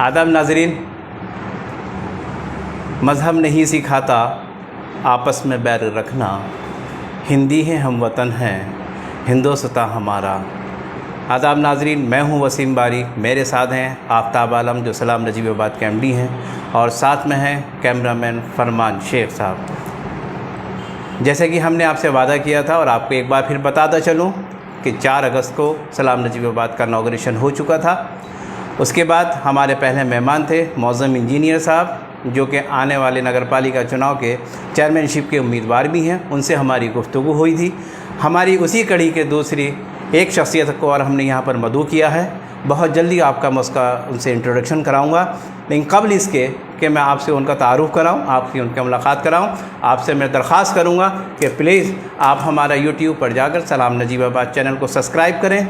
आदाब नाज़रीन, मज़हब नहीं सिखाता आपस में बैर रखना, हिंदी है हम वतन हैं हिंदोस्तां हमारा। आदाब नाज़रीन, मैं हूं वसीम बारी, मेरे साथ हैं आफ्ताब आलम जो सलाम नजीबाबाद के MD हैं, और साथ में हैं कैमरामैन फरमान शेख साहब। जैसे कि हमने आपसे वादा किया था और आपको एक बार फिर बताता चलूं कि 4 अगस्त को सलाम नजीबाबाद का इनॉग्रेशन हो चुका था। उसके बाद हमारे पहले मेहमान थे मौज़म इंजीनियर साहब, जो कि आने वाले नगर पालिका चुनाव के चेयरमैनशिप के उम्मीदवार भी हैं। उनसे हमारी गुफ्तगू हुई थी। हमारी उसी कड़ी के दूसरी एक शख्सियत को और हमने यहाँ पर मदऊ किया है। बहुत जल्दी आपका मैं उसका उनसे इंट्रोडक्शन कराऊंगा, लेकिन कबल इसके कि मैं आपसे उनका तारुफ़ कराऊं, आपकी उनका मुलाकात कराऊं, आपसे मैं दरख्वास्त करूंगा कि प्लीज़ आप हमारा YouTube पर जाकर सलाम नजीबाबाद चैनल को सब्सक्राइब करें,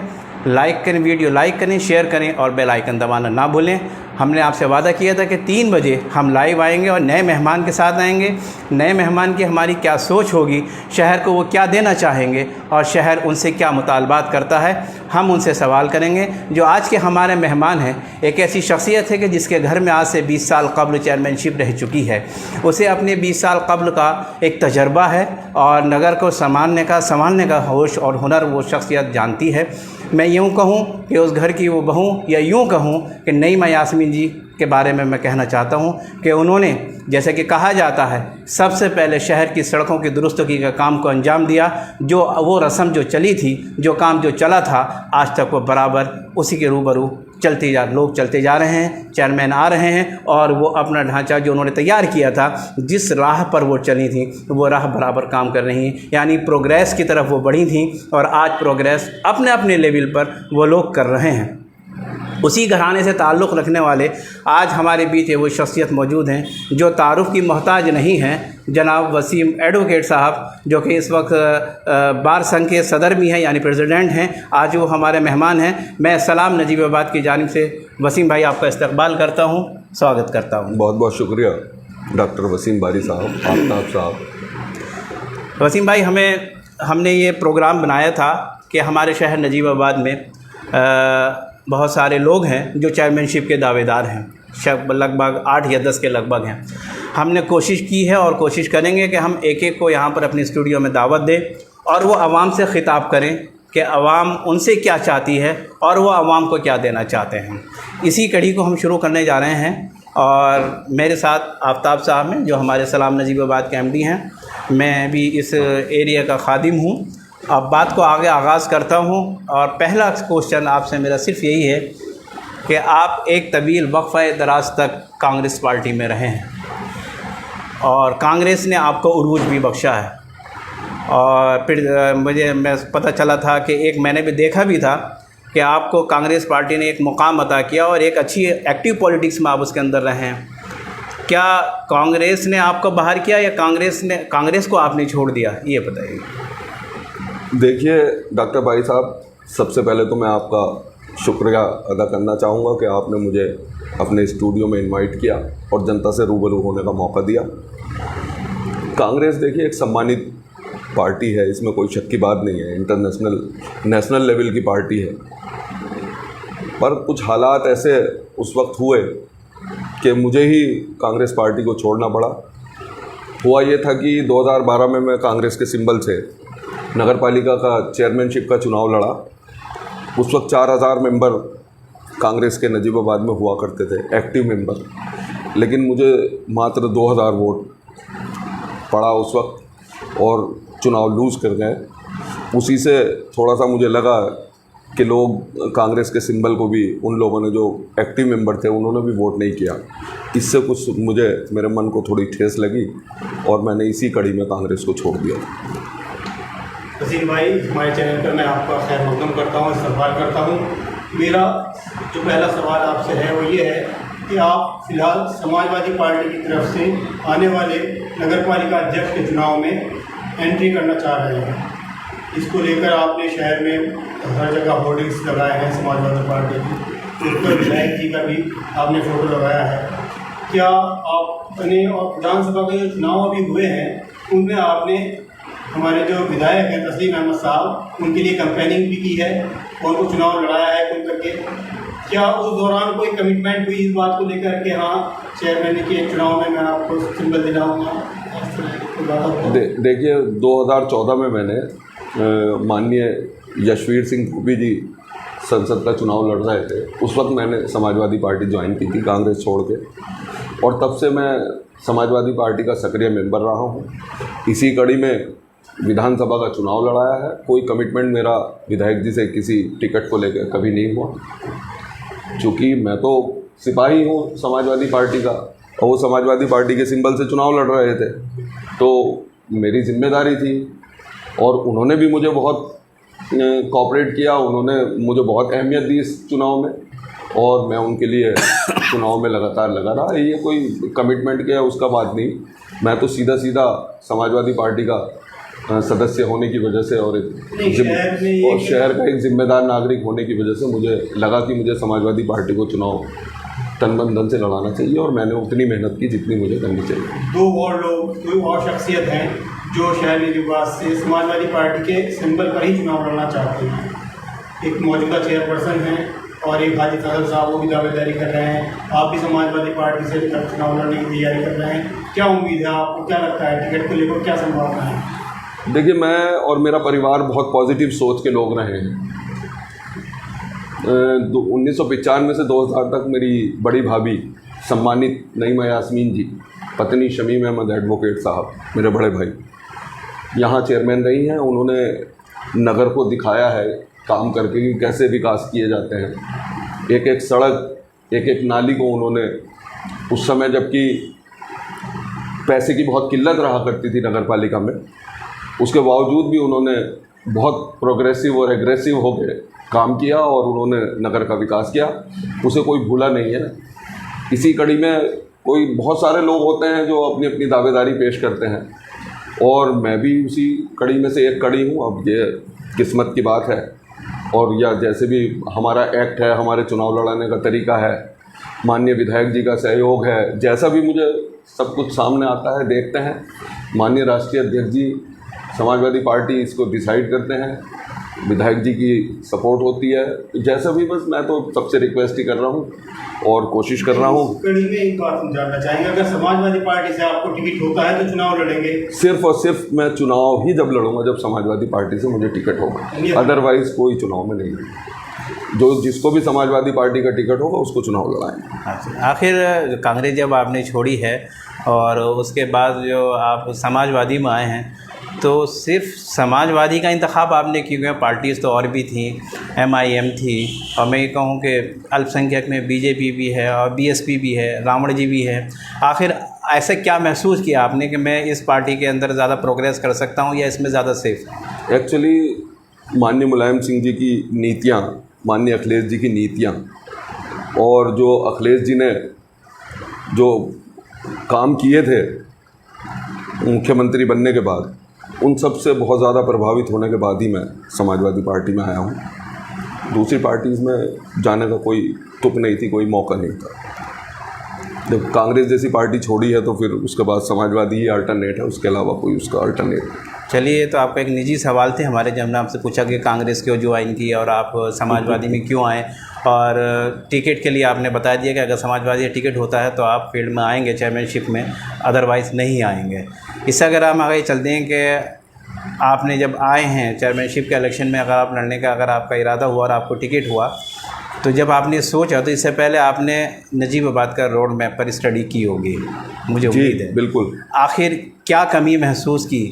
लाइक करें, वीडियो लाइक करें, शेयर करें और बेल आइकन दबाना ना भूलें। हमने आपसे वादा किया था कि 3 बजे हम लाइव आएंगे और नए मेहमान के साथ आएंगे। नए मेहमान की हमारी क्या सोच होगी, शहर को वो क्या देना चाहेंगे और शहर उनसे क्या मुतालबात करता है, हम उनसे सवाल करेंगे। जो आज के हमारे मेहमान हैं, एक ऐसी शख्सियत है कि जिसके घर में आज से 20 साल कबल चेयरमैनशिप रह चुकी है। उसे अपने 20 साल कबल का एक तजर्बा है और नगर को संभालने का होश और हुनर वो शख्सियत जानती है। मैं यूँ कहूँ कि उस घर की वो बहू, या यूँ कहूँ कि नईमा यास्मीन जी के बारे में मैं कहना चाहता हूँ कि उन्होंने, जैसे कि कहा जाता है, सबसे पहले शहर की सड़कों की दुरुस्तगी का काम को अंजाम दिया। जो वो रस्म जो चली थी, जो काम जो चला था, आज तक वो बराबर उसी के रूबरू लोग चलते जा रहे हैं, चेयरमैन आ रहे हैं और वो अपना ढांचा जो उन्होंने तैयार किया था, जिस राह पर वो चली थी, वो राह बराबर काम कर रही हैं। यानी प्रोग्रेस की तरफ वो बढ़ी थी और आज प्रोग्रेस अपने अपने लेवल पर वो लोग कर रहे हैं। उसी घराने से ताल्लुक़ रखने वाले आज हमारे बीच वो शख्सियत मौजूद हैं जो तारुफ़ की मोहताज नहीं हैं। जनाब वसीम एडवोकेट साहब, जो कि इस वक्त बार संघ के सदर भी हैं, यानी प्रेसिडेंट हैं, आज वो हमारे मेहमान हैं। मैं सलाम नजीबाबाद की जानिब से वसीम भाई आपका इस्तकबाल करता हूँ, स्वागत करता हूँ। बहुत बहुत शुक्रिया डॉक्टर वसीम बारी साहब, आफ्ताब साहब। वसीम भाई, हमने ये प्रोग्राम बनाया था कि हमारे शहर नजीबाबाद में बहुत सारे लोग हैं जो चेयरमैनशिप के दावेदार हैं, लगभग 8 या 10 के लगभग हैं। हमने कोशिश की है और कोशिश करेंगे कि हम एक एक को यहाँ पर अपने स्टूडियो में दावत दें और वो आवाम से ख़िताब करें कि आवाम उनसे क्या चाहती है और वो आवाम को क्या देना चाहते हैं। इसी कड़ी को हम शुरू करने जा रहे हैं और मेरे साथ आफ्ताब साहब हैं जो हमारे सलाम नजीबाबाद के MD हैं। मैं भी इस एरिया का खादिम हूँ। अब बात को आगे आगाज़ करता हूँ और पहला क्वेश्चन आपसे मेरा सिर्फ यही है कि आप एक तवील वक्फ़े दराज तक कांग्रेस पार्टी में रहे हैं और कांग्रेस ने आपको उरूज भी बख्शा है, और फिर मैं पता चला था कि मैंने भी देखा भी था कि आपको कांग्रेस पार्टी ने एक मुकाम अता किया और एक अच्छी एक्टिव पॉलिटिक्स में आप उसके अंदर रहे हैं। क्या कांग्रेस ने आपको बाहर किया या कांग्रेस को आपने छोड़ दिया, ये बताइए। देखिए डॉक्टर भाई साहब, सबसे पहले तो मैं आपका शुक्रिया अदा करना चाहूँगा कि आपने मुझे अपने स्टूडियो में इनवाइट किया और जनता से रूबरू होने का मौका दिया। कांग्रेस देखिए एक सम्मानित पार्टी है, इसमें कोई शक की बात नहीं है, नेशनल लेवल की पार्टी है। पर कुछ हालात ऐसे उस वक्त हुए कि मुझे ही कांग्रेस पार्टी को छोड़ना पड़ा। हुआ ये था कि 2012 में मैं कांग्रेस के सिंबल से नगर पालिका का चेयरमैनशिप का चुनाव लड़ा। उस वक्त 4000 मेंबर कांग्रेस के नजीबाबाद में हुआ करते थे, एक्टिव मेंबर, लेकिन मुझे मात्र 2000 वोट पड़ा उस वक्त और चुनाव लूज़ कर गए। उसी से थोड़ा सा मुझे लगा कि लोग कांग्रेस के सिंबल को भी, उन लोगों ने जो एक्टिव मेंबर थे उन्होंने भी वोट नहीं किया। इससे कुछ मेरे मन को थोड़ी ठेस लगी और मैंने इसी कड़ी में कांग्रेस को छोड़ दिया। वसीम भाई, हमारे चैनल पर मैं आपका खैर मकदम करता हूँ, सवाल करता हूँ। मेरा जो पहला सवाल आपसे है वो ये है कि आप फ़िलहाल समाजवादी पार्टी की तरफ से आने वाले नगर पालिका अध्यक्ष के चुनाव में एंट्री करना चाह रहे हैं। इसको लेकर आपने शहर में हर जगह होर्डिंग्स लगाए हैं समाजवादी पार्टी की, उस पर विधायक जी का भी आपने फ़ोटो लगाया है। क्या आपने और विधानसभा के जो चुनाव अभी हुए हैं उनमें आपने हमारे जो विधायक हैं तस्लीम अहमद साहब, उनके लिए कैंपेनिंग भी की है और वो चुनाव लड़ाया है खुल करके? क्या उस दौरान कोई कमिटमेंट हुई इस बात को लेकर कि हाँ चेयरमैन के चुनाव में मैं आपको सिंबल दिलाऊंगा? देखिए 2014 में मैंने माननीय यशवीर सिंह भूपी जी संसद का चुनाव लड़ रहे थे। उस वक्त मैंने समाजवादी पार्टी ज्वाइन की थी कांग्रेस छोड़ के, और तब से मैं समाजवादी पार्टी का सक्रिय मेंबर रहा हूँ। इसी कड़ी में विधानसभा का चुनाव लड़ाया है। कोई कमिटमेंट मेरा विधायक जी से किसी टिकट को लेकर कभी नहीं हुआ, क्योंकि मैं तो सिपाही हूँ समाजवादी पार्टी का, और वो समाजवादी पार्टी के सिंबल से चुनाव लड़ रहे थे, तो मेरी जिम्मेदारी थी। और उन्होंने भी मुझे बहुत कोऑपरेट किया, उन्होंने मुझे बहुत अहमियत दी इस चुनाव में, और मैं उनके लिए चुनाव में लगातार लगा रहा। ये कोई कमिटमेंट क्या है उसका बात नहीं, मैं तो सीधा सीधा समाजवादी पार्टी का सदस्य होने की वजह से और शहर का एक जिम्मेदार नागरिक होने की वजह से मुझे लगा कि मुझे समाजवादी पार्टी को चुनाव तन मन धन से लड़ाना चाहिए, और मैंने उतनी मेहनत की जितनी मुझे करनी चाहिए। दो और लोग, कोई और शख्सियत हैं जो शहरी विकास से समाजवादी पार्टी के सिंबल पर ही चुनाव लड़ना चाहते हैं। एक मौजूदा चेयरपर्सन हैं और एक हाजी फजल साहब, वो भी दावेदारी कर रहे हैं। आप भी समाजवादी पार्टी से चुनाव लड़ने की तैयारी कर रहे हैं, क्या उम्मीद है आपको? क्या लगता है टिकट को लेकर क्या संभावना है? देखिए, मैं और मेरा परिवार बहुत पॉजिटिव सोच के लोग रहे हैं। 1995 से 2000 तक मेरी बड़ी भाभी सम्मानित नईमा यास्मीन जी, पत्नी शमीम अहमद एडवोकेट साहब, मेरे बड़े भाई, यहाँ चेयरमैन रही हैं। उन्होंने नगर को दिखाया है काम करके कि कैसे विकास किए जाते हैं। एक एक सड़क, एक एक नाली को उन्होंने, उस समय जबकि पैसे की बहुत किल्लत रहा करती थी नगर पालिका में, उसके बावजूद भी उन्होंने बहुत प्रोग्रेसिव और एग्रेसिव होकर काम किया और उन्होंने नगर का विकास किया। उसे कोई भूला नहीं है। इसी कड़ी में कोई बहुत सारे लोग होते हैं जो अपनी अपनी दावेदारी पेश करते हैं, और मैं भी उसी कड़ी में से एक कड़ी हूँ। अब ये किस्मत की बात है, और या जैसे भी हमारा एक्ट है, हमारे चुनाव लड़ाने का तरीका है, माननीय विधायक जी का सहयोग है, जैसा भी मुझे सब कुछ सामने आता है देखते हैं। माननीय राष्ट्रीय अध्यक्ष जी समाजवादी पार्टी इसको डिसाइड करते हैं, विधायक जी की सपोर्ट होती है, जैसा भी। बस मैं तो सबसे रिक्वेस्ट ही कर रहा हूँ और कोशिश कर रहा हूँ। कड़ी में एक बात जानना चाहेंगे, अगर समाजवादी पार्टी से आपको टिकट होता है तो चुनाव लड़ेंगे? सिर्फ और सिर्फ मैं चुनाव ही जब लड़ूंगा जब समाजवादी पार्टी से मुझे टिकट होगा, अदरवाइज कोई चुनाव में नहीं। जो जिसको भी समाजवादी पार्टी का टिकट होगा उसको चुनाव लड़ाएंगे। आखिर कांग्रेस जब आपने छोड़ी है और उसके बाद जो आप समाजवादी में आए हैं, तो सिर्फ समाजवादी का इंतखाब आपने क्यों? पार्टीज़ तो और भी थी, MIM थी, और मैं ये कहूँ कि अल्पसंख्यक में BJP भी है और BSP भी है, रावण जी भी है। आखिर ऐसा क्या महसूस किया आपने कि मैं इस पार्टी के अंदर ज़्यादा प्रोग्रेस कर सकता हूँ या इसमें ज़्यादा सेफ? एक्चुअली माननीय मुलायम सिंह जी की नीतियाँ, माननीय अखिलेश जी की नीतियाँ, और जो अखिलेश जी ने जो काम किए थे मुख्यमंत्री बनने के बाद, उन सब से बहुत ज़्यादा प्रभावित होने के बाद ही मैं समाजवादी पार्टी में आया हूँ। दूसरी पार्टीज़ में जाने का कोई तुक नहीं थी, कोई मौका नहीं था। जब कांग्रेस जैसी पार्टी छोड़ी है तो फिर उसके बाद समाजवादी ही अल्टरनेट है, उसके अलावा कोई उसका अल्टरनेट नहीं। चलिए, तो आपका एक निजी सवाल थे हमारे, जब हमने आपसे पूछा कि कांग्रेस क्यों ज्वाइन की और आप समाजवादी में क्यों आए, और टिकट के लिए आपने बता दिया कि अगर समाजवादी टिकट होता है तो आप फील्ड में आएंगे चेयरमैनशिप में, अदरवाइज़ नहीं आएंगे। इससे अगर हम आगे चलते हैं कि आपने जब आए हैं चेयरमैनशिप के इलेक्शन में, अगर आप लड़ने का अगर आपका इरादा हुआ और आपको टिकट हुआ, तो जब आपने सोचा तो इससे पहले आपने नजीबाबाद का रोड मैप पर स्टडी की होगी, मुझे उम्मीद है। बिल्कुल। आखिर क्या कमी महसूस की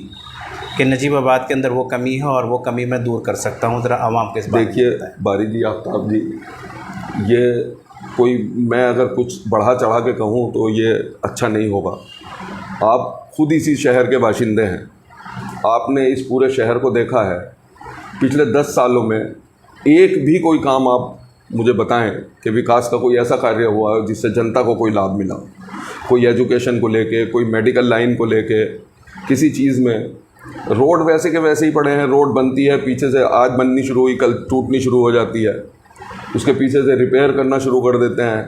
कि नजीबाबाद के अंदर वो कमी है और वो कमी मैं दूर कर सकता हूँ? ज़रा आवाम के बारे में देखिए बारी जी, आफ्ताब जी, ये कोई, मैं अगर कुछ बढ़ा चढ़ा के कहूँ तो ये अच्छा नहीं होगा। आप खुद इसी शहर के बाशिंदे हैं, आपने इस पूरे शहर को देखा है। पिछले 10 सालों में एक भी कोई काम आप मुझे बताएं कि विकास का कोई ऐसा कार्य हुआ जिससे जनता को कोई लाभ मिला, कोई एजुकेशन को लेके, कोई मेडिकल लाइन को लेके, किसी चीज़ में। रोड वैसे के वैसे ही पड़े हैं, रोड बनती है, पीछे से आज बननी शुरू हुई, कल टूटनी शुरू हो जाती है, उसके पीछे से रिपेयर करना शुरू कर देते हैं।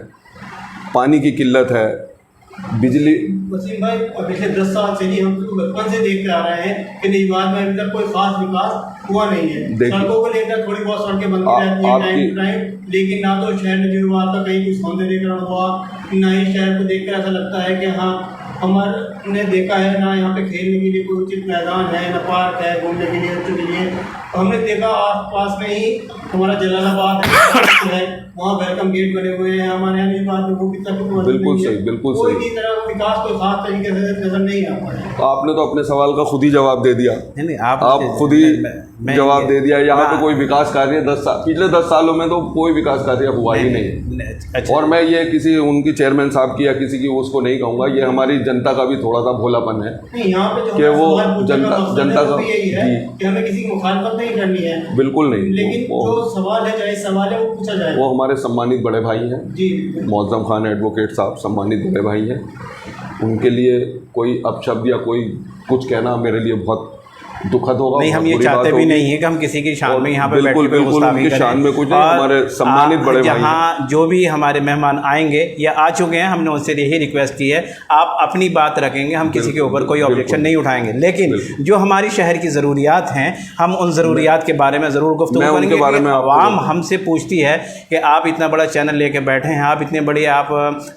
पानी की किल्लत है, बिजली वसीम भाई, पिछले 10 साल से ही हम तो बचपन से देखते आ रहे हैं कि निजात में अभी तक कोई खास विकास हुआ नहीं है। सड़कों को लेकर थोड़ी बहुत सड़कें बनती रहती हैं टाइम टू टाइम, लेकिन ना तो शहर निर्माण का कहीं कुछ सौंदर्यीकरण हुआ, ना ही शहर को देखकर ऐसा लगता है कि हाँ हमने देखा है ना यहाँ पे खेलने के लिए कोई उचित मैदान है, ना पार्क है घूमने के लिए, बच्चों के लिए। हमने देखा आस पास में ही हमारा जलालाबाद है, वहाँ वेलकम गेट बने हुए हैं। हमारे यहाँ नहीं बात वो कितना बिल्कुल सही, बिल्कुल कोई सही। भी तरह का विकास कोई खास तरीके से नजर नहीं आ पाया। आपने तो अपने सवाल का खुद ही जवाब दे दिया। नहीं, आप खुद ही जवाब दे दिया। यहाँ पे कोई विकास कार्य पिछले 10 सालों में तो कोई विकास कार्य हुआ ही नहीं। अच्छा, और मैं ये किसी उनकी चेयरमैन साहब की या किसी की उसको नहीं कहूँगा, ये हमारी जनता का भी थोड़ा सा भोलापन है नहीं, यहाँ पे जो कि वो हमारा जनता का यही है कि हमें किसी की मुखालफत नहीं करनी है, बिल्कुल नहीं। लेकिन जो सवाल है, चाहे सवाल है वो पूछा जाए। वो हमारे सम्मानित बड़े भाई हैं जी, मौज़म खान एडवोकेट साहब, सम्मानित बड़े भाई हैं। उनके लिए कोई अपशब्द या कोई कुछ कहना मेरे लिए बहुत दुखद होगा। नहीं, हम ये चाहते भी नहीं है कि हम किसी की शान में यहाँ पे बिल्कुल बैठ के बिल्कुल उनकी शान में कुछ नहीं। हमारे सम्मानित बड़े भाई जहाँ जो भी हमारे मेहमान आएंगे या आ चुके हैं, हमने उनसे यही रिक्वेस्ट की है, आप अपनी बात रखेंगे, हम किसी के ऊपर कोई ऑब्जेक्शन नहीं उठाएंगे। लेकिन जो हमारी शहर की ज़रूरियात हैं, हम उन ज़रूरियात के बारे में ज़रूर गुफ्तगू करेंगे। बारे में आवाम हमसे पूछती है कि आप इतना बड़ा चैनल लेके बैठे हैं, आप इतने बड़े आप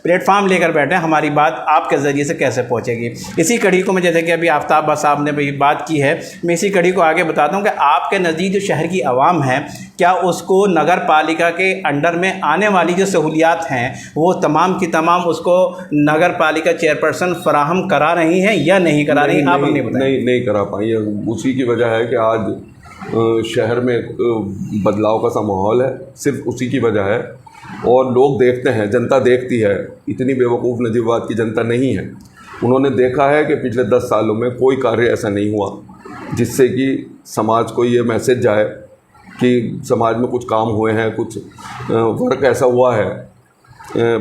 प्लेटफार्म लेकर बैठे हैं, हमारी बात आपके ज़रिए से कैसे पहुँचेगी। इसी कड़ी को मैं, जैसे कि अभी आफ्ताब साहब ने भी बात की है, मैं इसी कड़ी को आगे बताता हूं कि आपके नज़दीक जो शहर की आवाम है, क्या उसको नगर पालिका के अंडर में आने वाली जो सहूलियात हैं वो तमाम की तमाम उसको नगर पालिका चेयरपर्सन फराहम करा रही हैं या नहीं करा रही? आप हमें बताएं। नहीं करा पाई है। उसी की वजह है कि आज शहर में बदलाव का सा माहौल है, सिर्फ उसी की वजह है। और लोग देखते हैं, जनता देखती है, इतनी बेवकूफ़ नजीबाबाद की जनता नहीं है। उन्होंने देखा है कि पिछले 10 सालों में कोई कार्य ऐसा नहीं हुआ जिससे कि समाज को ये मैसेज जाए कि समाज में कुछ काम हुए हैं, कुछ वर्क ऐसा हुआ है।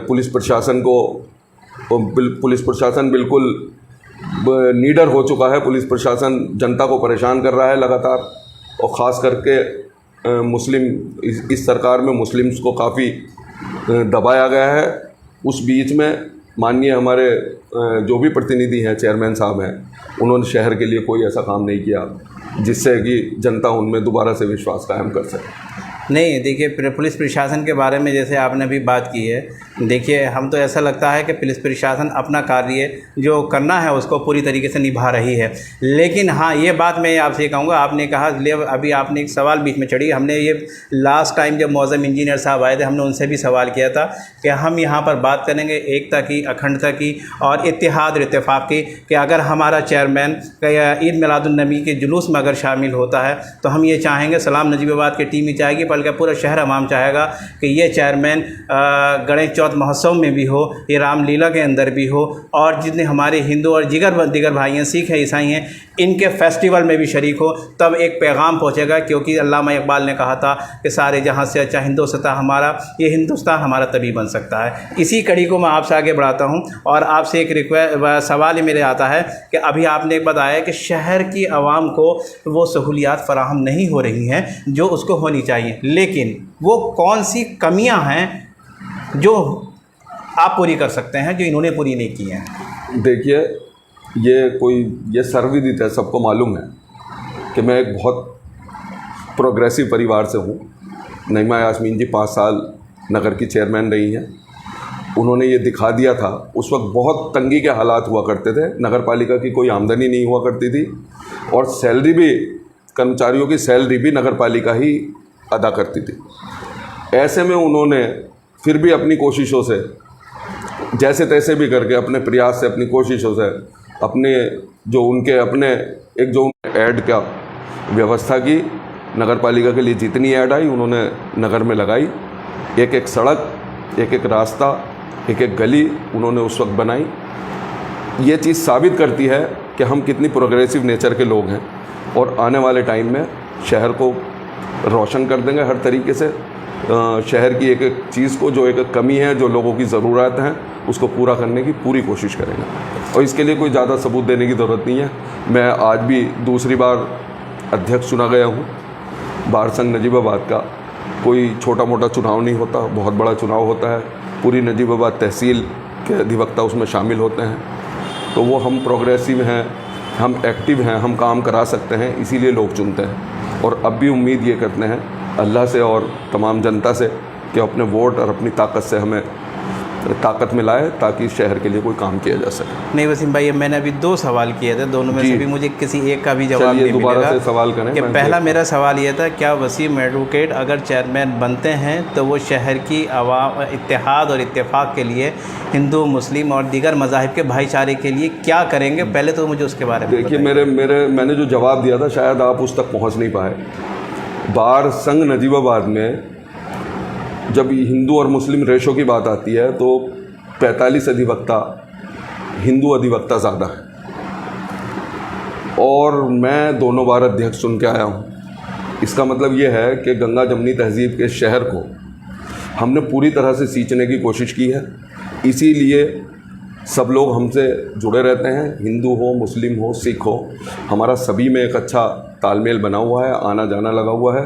पुलिस प्रशासन बिल्कुल नीडर हो चुका है। पुलिस प्रशासन जनता को परेशान कर रहा है लगातार, और ख़ास करके मुस्लिम इस सरकार में मुस्लिम्स को काफ़ी दबाया गया है। उस बीच में माननीय हमारे जो भी प्रतिनिधि हैं, चेयरमैन साहब हैं, उन्होंने शहर के लिए कोई ऐसा काम नहीं किया जिससे कि जनता उनमें दोबारा से विश्वास कायम कर सके। नहीं, देखिए, पुलिस प्रशासन के बारे में जैसे आपने भी बात की है, देखिए हम तो ऐसा लगता है कि पुलिस प्रशासन अपना कार्य जो करना है उसको पूरी तरीके से निभा रही है। लेकिन हाँ, ये बात मैं आपसे ये कहूँगा, आपने कहा, अभी आपने एक सवाल बीच में चढ़ी। हमने ये लास्ट टाइम जब मौज़म इंजीनियर साहब आए थे, हमने उनसे भी सवाल किया था कि हम यहाँ पर बात करेंगे एकता की, अखंडता की और इत्तेहाद और इत्तेफाक की, कि अगर हमारा चेयरमैन ईद मिलादुन्नबी के जुलूस में अगर शामिल होता है तो हम ये चाहेंगे, सलाम नजीबाबाद की टीम ही चाहेगी, बल्कि पूरा शहर अवाम चाहेगा कि ये चेयरमैन गणेश चौथ महोत्सव में भी हो, ये रामलीला के अंदर भी हो, और जितने हमारे हिंदू और दिगर भाई हैं, सिख हैं, ईसाई हैं, इनके फेस्टिवल में भी शरीक हो। तब एक पैगाम पहुँचेगा, क्योंकि अल्लामा इकबाल ने कहा था कि सारे जहाँ से अच्छा हिंदुस्तान हमारा, ये हिंदुस्तान हमारा तभी बन सकता है। इसी कड़ी को मैं आपसे आगे बढ़ाता हूँ और आपसे एक सवाल मेरे आता है कि अभी आपने बताया कि शहर की आवाम को वो सहूलियात फराहम नहीं हो रही हैं जो उसको होनी चाहिए, लेकिन वो कौन सी कमियां हैं जो आप पूरी कर सकते हैं जो इन्होंने पूरी नहीं की हैं? देखिए, ये सर्वविदित है, सबको मालूम है कि मैं एक बहुत प्रोग्रेसिव परिवार से हूँ। नईमा यास्मीन जी 5 साल नगर की चेयरमैन रही हैं। उन्होंने ये दिखा दिया था, उस वक्त बहुत तंगी के हालात हुआ करते थे, नगर पालिका की कोई आमदनी नहीं हुआ करती थी, और सैलरी भी, कर्मचारियों की सैलरी भी नगर पालिका ही अदा करती थी। ऐसे में उन्होंने फिर भी अपनी कोशिशों से, जैसे तैसे भी करके, अपने प्रयास से, अपनी कोशिशों से, अपने जो ऐड का व्यवस्था की, नगर पालिका के लिए जितनी ऐड आई उन्होंने नगर में लगाई। एक एक सड़क, एक एक रास्ता, एक एक गली उन्होंने उस वक्त बनाई। ये चीज़ साबित करती है कि हम कितनी प्रोग्रेसिव नेचर के लोग हैं, और आने वाले टाइम में शहर को रोशन कर देंगे हर तरीके से। शहर की एक एक चीज़ को, जो एक कमी है, जो लोगों की ज़रूरत हैं, उसको पूरा करने की पूरी कोशिश करेंगे। और इसके लिए कोई ज़्यादा सबूत देने की ज़रूरत नहीं है। मैं आज भी दूसरी बार अध्यक्ष चुना गया हूँ बार संघ नजीबाबाद का। कोई छोटा मोटा चुनाव नहीं होता, बहुत बड़ा चुनाव होता है। पूरी नजीबाबाद तहसील के अधिवक्ता उसमें शामिल होते हैं। तो वो हम प्रोग्रेसिव हैं, हम एक्टिव हैं, हम काम करा सकते हैं, इसीलिए लोग चुनते हैं। और अब भी उम्मीद ये करते हैं अल्लाह से और तमाम जनता से कि अपने वोट और अपनी ताकत से हमें ताकत में लाए ताकि शहर के लिए कोई काम किया जा सके। नहीं वसीम भाई, मैंने अभी 2 सवाल किए थे, दोनों में जी। से भी मुझे किसी एक का भी जवाब चलिए नहीं दोबारा मिलेगा। से सवाल करें। कि पहला मेरा सवाल ये था, क्या वसीम एडवोकेट अगर चेयरमैन बनते हैं तो वो शहर की आवाम इत्तेहाद और इत्तेफाक के लिए हिंदू, मुस्लिम और दीगर मज़ाहिब के भाईचारे के लिए क्या करेंगे? पहले तो मुझे उसके बारे में देखिए, मैंने जो जवाब दिया था शायद आप उस तक पहुंच नहीं पाए। बार संघ नजीबाबाद में जब हिंदू और मुस्लिम रेशो की बात आती है तो 45 अधिवक्ता हिंदू अधिवक्ता ज़्यादा है, और मैं दोनों बार अध्यक्ष चुन के आया हूँ। इसका मतलब ये है कि गंगा जमनी तहजीब के शहर को हमने पूरी तरह से सींचने की कोशिश की है। इसीलिए सब लोग हमसे जुड़े रहते हैं, हिंदू हो, मुस्लिम हो, सिख हो, हमारा सभी में एक अच्छा तालमेल बना हुआ है, आना जाना लगा हुआ है,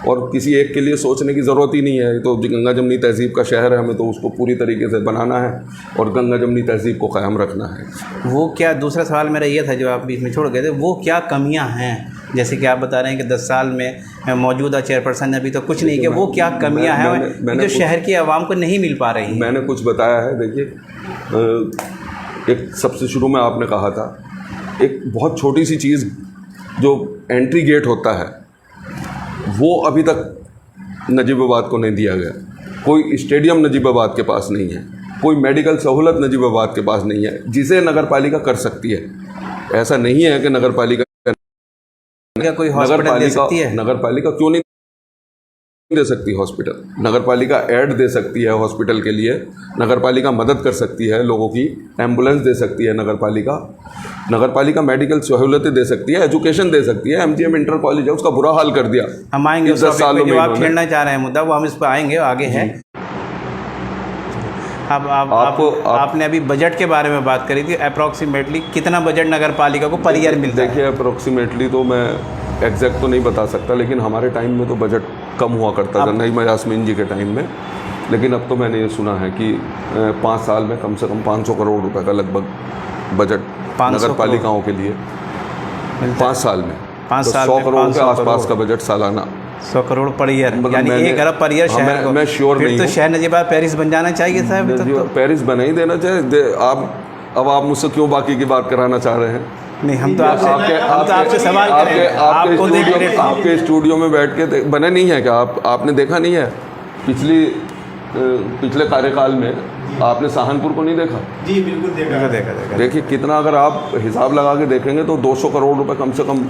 और किसी एक के लिए सोचने की ज़रूरत ही नहीं है। तो गंगा जमनी तहजीब का शहर है, हमें तो उसको पूरी तरीके से बनाना है और गंगा जमनी तहजीब को क़ायम रखना है। वो क्या, दूसरा सवाल मेरा ये था जो आप बीच में छोड़ गए थे, वो क्या कमियां हैं? जैसे कि आप बता रहे हैं कि 10 साल में मौजूदा चेयरपर्सन ने अभी तो कुछ नहीं किया, वो क्या कमियां हैं जो शहर की आवाम को नहीं मिल पा रही? मैंने कुछ बताया है। देखिए, एक सबसे शुरू में आपने कहा था, एक बहुत छोटी सी चीज़ जो एंट्री गेट होता है वो अभी तक नजीबाबाद को नहीं दिया गया। कोई स्टेडियम नजीबाबाद के पास नहीं है, कोई मेडिकल सहूलत नजीबाबाद के पास नहीं है, जिसे नगर पालिका कर सकती है। ऐसा नहीं है कि नगर पालिका कोई हॉस्पिटल दे सकती है? नगर पालिका क्यों नहीं दे सकती हॉस्पिटल? नगर पालिका ऐड दे सकती है हॉस्पिटल के लिए, नगर पालिका मदद कर सकती है लोगों की, एम्बुलेंस दे सकती है नगर पालिका मेडिकल सहूलतें दे सकती है, एजुकेशन दे सकती है। MGM इंटर कॉलेज है, उसका बुरा हाल कर दिया। हम आएंगे उस 10 सालों में। आप छेड़ना चाह रहे हैं मुद्दा, वो हम इस पर आएंगे, आगे है। अब आपने अभी बजट के बारे में बात करी थी, अप्रॉक्सीमेटली कितना बजट नगर पालिका को पर ईयर मिलता है? देखिए, अप्रॉक्सीमेटली तो मैं एग्जैक्ट तो नहीं बता सकता, लेकिन हमारे टाइम में तो बजट कम हुआ करता था, नईमा यास्मीन जी के टाइम में। लेकिन अब तो मैंने ये सुना है कि 5 साल में कम से कम 500 करोड़ रुपए का लगभग बजट नगर पालिकाओं के लिए 5 साल में 100 करोड़ के आसपास का बजट सालाना। 100 करोड़ पर ईयर, यानी 1 अरब पर ईयर शहर को। मैं श्योर नहीं हूँ। तो शहर नजीबाबाद पेरिस बन जाना चाहिए साहब। तो पेरिस बना ही देना चाहिए। आप मुझसे क्यों बाकी की बात कराना चाह रहे हैं? नहीं, हम तो आपसे सवाल करेंगे। आपके स्टूडियो में बैठ के बने नहीं है क्या? आपने देखा नहीं है? पिछले कार्यकाल में आपने सहारनपुर को नहीं देखा? जी बिल्कुल देखा। देखिए कितना, अगर आप हिसाब लगा के देखेंगे तो 200 करोड़ रुपए कम से कम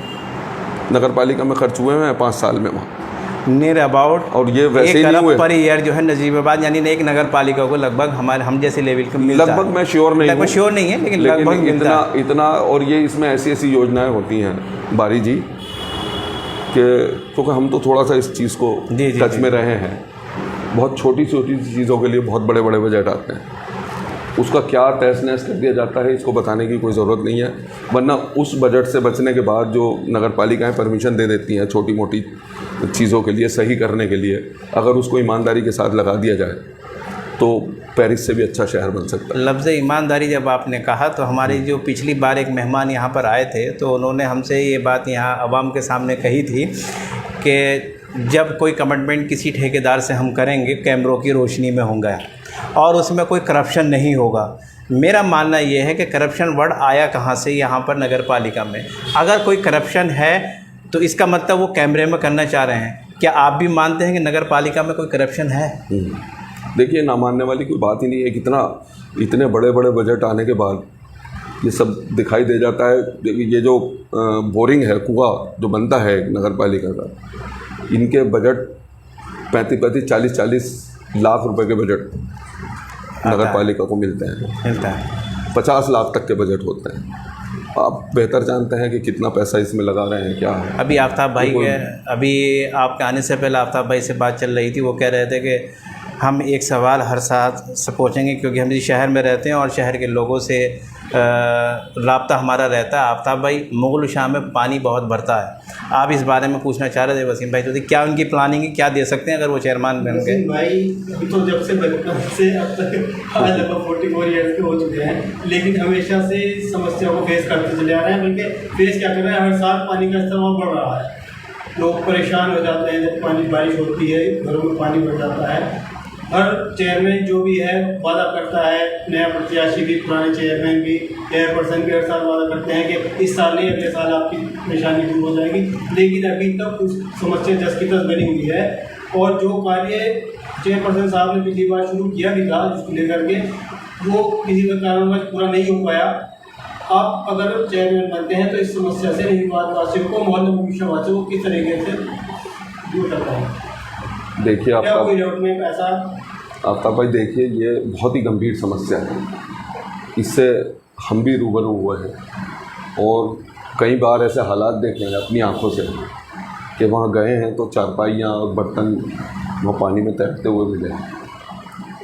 नगर पालिका में खर्च हुए हैं 5 साल में वहाँ नियर अबाउट। और ये वैसे ही नहीं हुए पर ईयर जो है नजीबाबाद, यानी एक नगर पालिका को लगभग हम जैसे लेवल को मिलता है। लगभग मैं श्योर नहीं है, लेकिन लगभग इतना। और ये इसमें ऐसी योजनाएं होती हैं बारी जी कि क्योंकि हम तो थोड़ा सा इस चीज़ को टच में रहे हैं, बहुत छोटी चीज़ों के लिए बहुत बड़े बड़े बजट आते हैं। उसका क्या तहस नहस कर दिया जाता है इसको बताने की कोई ज़रूरत नहीं है, वरना उस बजट से बचने के बाद जो नगर पालिकाएँ परमिशन दे देती हैं छोटी मोटी चीज़ों के लिए, सही करने के लिए, अगर उसको ईमानदारी के साथ लगा दिया जाए तो पेरिस से भी अच्छा शहर बन सकता है। लफ्ज़ ईमानदारी जब आपने कहा तो हमारी जो पिछली बार एक मेहमान यहाँ पर आए थे तो उन्होंने हमसे ये बात यहाँ आवाम के सामने कही थी कि जब कोई कमिटमेंट किसी ठेकेदार से हम करेंगे कैमरों की रोशनी में होगा और उसमें कोई करप्शन नहीं होगा। मेरा मानना ये है कि करप्शन वर्ड आया कहाँ से यहाँ पर नगर पालिका में? अगर कोई करप्शन है तो इसका मतलब वो कैमरे में करना चाह रहे हैं। क्या आप भी मानते हैं कि नगर पालिका में कोई करप्शन है? देखिए, ना मानने वाली कोई बात ही नहीं है। इतने बड़े बड़े बजट आने के बाद ये सब दिखाई दे जाता है। ये जो बोरिंग है, कुआं जो बनता है नगर पालिका का, इनके बजट 35-40 लाख रुपए के बजट नगर पालिका को मिलता है। 50 लाख तक के बजट होते हैं। आप बेहतर जानते हैं कि कितना पैसा इसमें लगा रहे हैं, क्या है। अभी आफ्ताब भाई अभी आपके आने से पहले आफ्ताब भाई से बात चल रही थी, वो कह रहे थे कि हम एक सवाल हर साथ से पूछेंगे क्योंकि हम इस शहर में रहते हैं और शहर के लोगों से राब्ता हमारा रहता है। आफ्ताब भाई, मुग़ल शाह में पानी बहुत भरता है, आप इस बारे में पूछना चाह रहे थे वसीम भाई, तो क्या उनकी प्लानिंग है, क्या दे सकते हैं अगर वो चेयरमैन बन गए? वसीम भाई हम तो जब से बचपन से अब तक आज लगभग 44 ईयर्स के हो चुके हैं, लेकिन हमेशा से इस समस्या को फेस करते चले आ रहे हैं। बल्कि फेस क्या कर रहे हैं, हर साल पानी का इस्तेमाल बढ़ रहा है, लोग परेशान हो जाते हैं जब पानी बारिश होती है, घरों में पानी भर जाता है। हर चेयरमैन जो भी है वादा करता है, नया प्रत्याशी भी, पुराने चेयरमैन भी, चेयरपर्सन भी हर साल वादा करते हैं कि इस साल नहीं अगले साल आपकी परेशानी दूर हो जाएगी, लेकिन अभी तक उस समस्या जस की तस बनी हुई है। और जो कार्य चेयरपर्सन साहब ने पिछली बार शुरू किया भी था जिसको लेकर के, वो किसी भी कारणवश पूरा नहीं हो पाया। आप अगर चेयरमैन बनते हैं तो इस समस्या से निर्वात वासियों को, मोहल्ले मुख्य वासियों को किस तरीके से दूर कर पाएंगे? देखिए क्या कोई रोड में ऐसा? आफ्ताब भाई, देखिए ये बहुत ही गंभीर समस्या है, इससे हम भी रूबरू हुए हैं और कई बार ऐसे हालात देखे हैं अपनी आंखों से कि वहाँ गए हैं तो चारपाइयाँ और बर्तन वहाँ पानी में तैरते हुए मिले।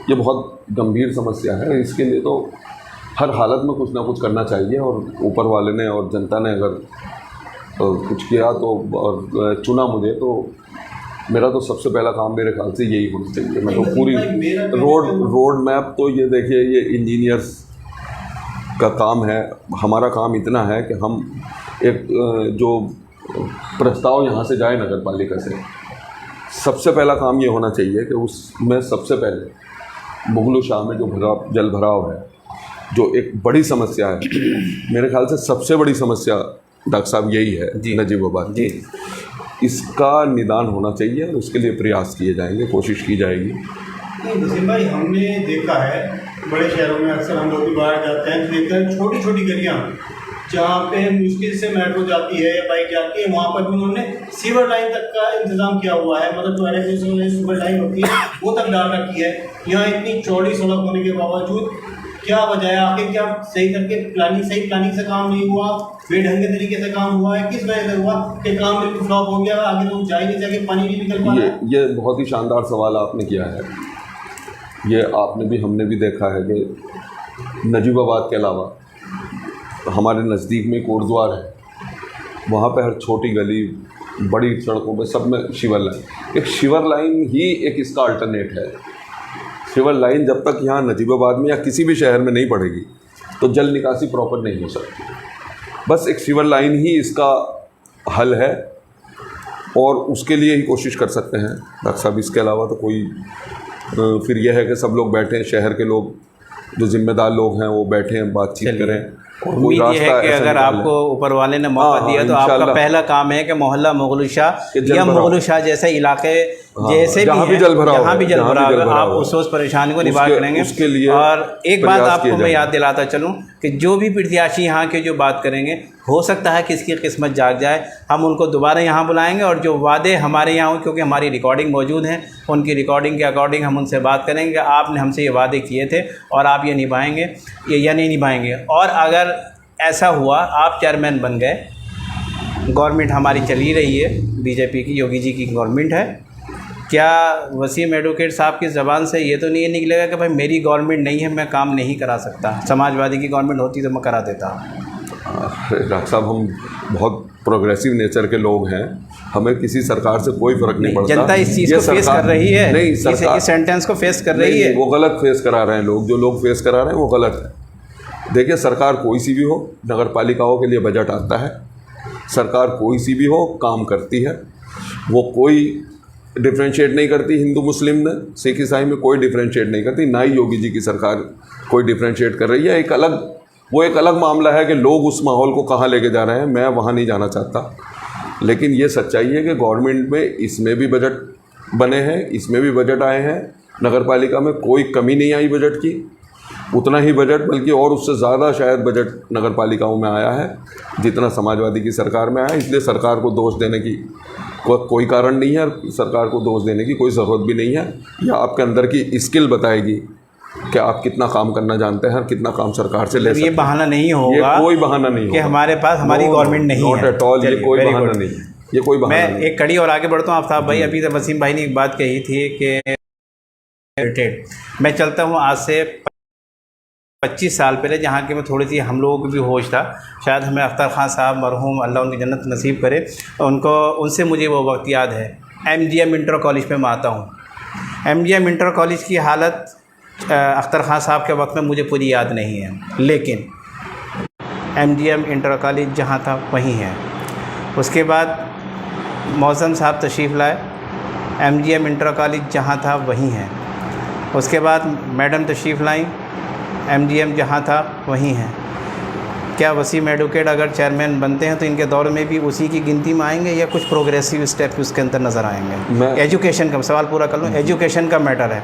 ये बहुत गंभीर समस्या है, इसके लिए तो हर हालत में कुछ ना कुछ करना चाहिए और ऊपर वाले ने और जनता ने अगर कुछ किया तो और चुना मुझे, तो मेरा तो सबसे पहला काम मेरे ख्याल से यही होना चाहिए। मैं तो पूरी रोड मैप, तो ये देखिए ये इंजीनियर्स का काम है, हमारा काम इतना है कि हम एक जो प्रस्ताव यहाँ से जाए नगर पालिका से, सबसे पहला काम ये होना चाहिए कि उसमें सबसे पहले मुग़ल शाह में जो जल भराव है, जो एक बड़ी समस्या है, मेरे ख्याल से सबसे बड़ी समस्या डॉक्टर साहब यही है नजीबाबाद की, इसका निदान होना चाहिए और उसके लिए प्रयास किए जाएंगे, कोशिश की जाएगी। नहीं वसीम भाई, हमने देखा है बड़े शहरों में अक्सर हम लोग भी बाहर जाते हैं तो देखते हैं छोटी छोटी गलियाँ जहाँ पे मुश्किल से मेट्रो जाती है या बाइक जाती है, वहाँ पर भी उन्होंने सीवर लाइन तक का इंतजाम किया हुआ है, मतलब टॉयलेट में सीवर लाइन होती है वो तक डाल रखी है। यहाँ इतनी चौड़ी सड़क होने के बावजूद क्या वजह है? आखिर क्या सही करके सही प्लानिंग से काम नहीं हुआ, बेढंगे तरीके से काम हुआ है, किस वजह से हुआ कि काम बिल्कुल फ्लॉप हो गया, आगे लोग जा ही नहीं सके, पानी नहीं निकल पा रहा? ये बहुत ही शानदार सवाल आपने किया है। ये आपने भी हमने भी देखा है कि नजीबाबाद के अलावा हमारे नज़दीक में एक गुरुद्वारा है, वहाँ पे हर छोटी गली बड़ी सड़कों पे सब में शिवर लाइन, एक शिवर लाइन ही एक इसका अल्टरनेट है। शिवर लाइन जब तक यहाँ नजीबाबाद में या किसी भी शहर में नहीं पड़ेगी तो जल निकासी प्रॉपर नहीं हो सकती। बस एक शिवर लाइन ही इसका हल है और उसके लिए ही कोशिश कर सकते हैं डॉक्टर साहब। इसके अलावा तो कोई फिर यह है कि सब लोग बैठें, शहर के लोग जो जिम्मेदार लोग हैं वो बैठें, बातचीत करें। उम्मीद ये है कि अगर आपको ऊपर वाले ने मौका दिया तो आपका पहला काम है कि मोहल्ला मुग़ल शाह या मुग़ल शाह जैसे इलाके जैसे जहाँ भी जल भराव आप उस परेशानी को निवार करेंगे उसके लिए। और एक बात आपको मैं याद दिलाता चलूँ कि जो भी प्रत्याशी यहाँ के जो बात करेंगे, हो सकता है कि इसकी किस्मत जाग जाए, हम उनको दोबारा यहाँ बुलाएंगे और जो वादे हमारे यहाँ हो, क्योंकि हमारी रिकॉर्डिंग मौजूद है, उनकी रिकॉर्डिंग के अकॉर्डिंग हम उनसे बात करेंगे कि आपने हमसे ये वादे किए थे और आप ये निभाएंगे या नहीं निभाएंगे। और अगर ऐसा हुआ आप चेयरमैन बन गए, गवर्नमेंट हमारी चली रही है, बीजेपी की, योगी जी की गवर्नमेंट है, क्या वसीम एडवोकेट साहब की ज़बान से ये तो नहीं निकलेगा कि भाई मेरी गवर्नमेंट नहीं है, मैं काम नहीं करा सकता, समाजवादी की गवर्नमेंट होती तो मैं करा देता? डॉक्टर साहब, हम बहुत प्रोग्रेसिव नेचर के लोग हैं, हमें किसी सरकार से कोई फर्क नहीं पड़ता। जनता इस चीज़ को फेस कर रही है, नहीं सरकार इस सेंटेंस को फेस कर रही है, वो गलत फेस करा रहे हैं लोग, जो लोग फेस करा रहे हैं वो गलत है। देखिए, सरकार कोई सी भी हो, नगर पालिकाओं के लिए बजट आता है, सरकार कोई सी भी हो काम करती है, वो कोई डिफ्रेंशिएट नहीं करती, हिंदू मुस्लिम ने, सिख ईसाई में कोई डिफ्रेंशिएट नहीं करती, ना ही योगी जी की सरकार कोई डिफ्रेंशिएट कर रही है। एक अलग मामला है कि लोग उस माहौल को कहाँ लेके जा रहे हैं, मैं वहाँ नहीं जाना चाहता। लेकिन ये सच्चाई है कि गवर्नमेंट में इसमें भी बजट बने हैं, इसमें भी बजट आए हैं, नगर पालिका में कोई कमी नहीं आई बजट की, उतना ही बजट बल्कि और उससे ज़्यादा शायद बजट नगर पालिकाओं में आया है जितना समाजवादी की सरकार में आया। इसलिए सरकार को दोष देने की कोई कारण नहीं है, सरकार को दोष देने की कोई ज़रूरत भी नहीं है। यह आपके अंदर की स्किल बताएगी कि आप कितना काम करना जानते हैं और कितना काम सरकार से ले सकते हैं। ये बहाना नहीं होगा, ये कोई बहाना नहीं कि हमारे पास हमारी गवर्नमेंट नहीं है, नॉट एट ऑल, ये कोई बहाना नहीं, ये कोई बहाना नहीं। मैं एक कड़ी और आगे बढ़ता हूँ आफ्ताब भाई। अभी तो वसीम भाई ने एक बात कही थी कि मैं चलता हूँ आज से 25 साल पहले, जहाँ की मैं थोड़ी सी हम लोगों को भी होश था, शायद हमें अख्तर ख़ान साहब मरहूम, अल्लाह उनकी जन्नत नसीब करे, उनसे मुझे वो वक्त याद है। MGM इंटर कॉलेज पे मैं आता हूँ। MGM इंटर कॉलेज की हालत अख्तर ख़ान साहब के वक्त में मुझे पूरी याद नहीं है, लेकिन MGM इंटर कॉलेज जहाँ था वहीं है। उसके बाद मौज़म साहब तशरीफ़ लाए, MGM इंटर कॉलेज जहाँ था वहीं है। उसके बाद मैडम तशरीफ़ लाई, MGM जहाँ था वहीं है। क्या वसीम एडवोकेट अगर चेयरमैन बनते हैं तो इनके दौर में भी उसी की गिनती में आएंगे या कुछ प्रोग्रेसिव स्टेप उसके अंदर नज़र आएंगे? एजुकेशन का सवाल पूरा कर लूँ। एजुकेशन का मैटर है,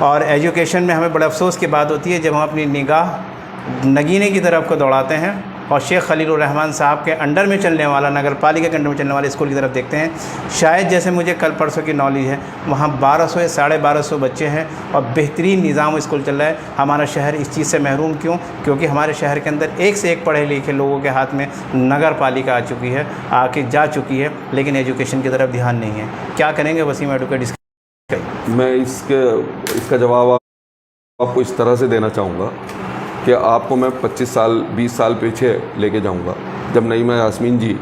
और एजुकेशन में हमें बड़े अफसोस की बात होती है जब हम अपनी निगाह नगीने की तरफ को दौड़ाते हैं और शेख खलीलुर रहमान साहब के अंडर में चलने वाला, नगर पालिका के अंडर में चलने वाले स्कूल की तरफ देखते हैं। शायद जैसे मुझे कल परसों की नॉलेज है, वहाँ 1200 या 1250 बच्चे हैं और बेहतरीन निज़ाम स्कूल चल रहा है। हमारा शहर इस चीज़ से महरूम क्यों? क्योंकि हमारे शहर के अंदर एक से एक पढ़े लिखे लोगों के हाथ में नगर पालिका आ चुकी है, आके जा चुकी है, लेकिन एजुकेशन की तरफ ध्यान नहीं है। क्या करेंगे वसीम एडवोकेट इसका? मैं इसका जवाब आपको इस तरह से देना चाहूँगा कि आपको मैं 25 साल 20 साल पीछे लेके जाऊंगा। जब नईमा यास्मीन जी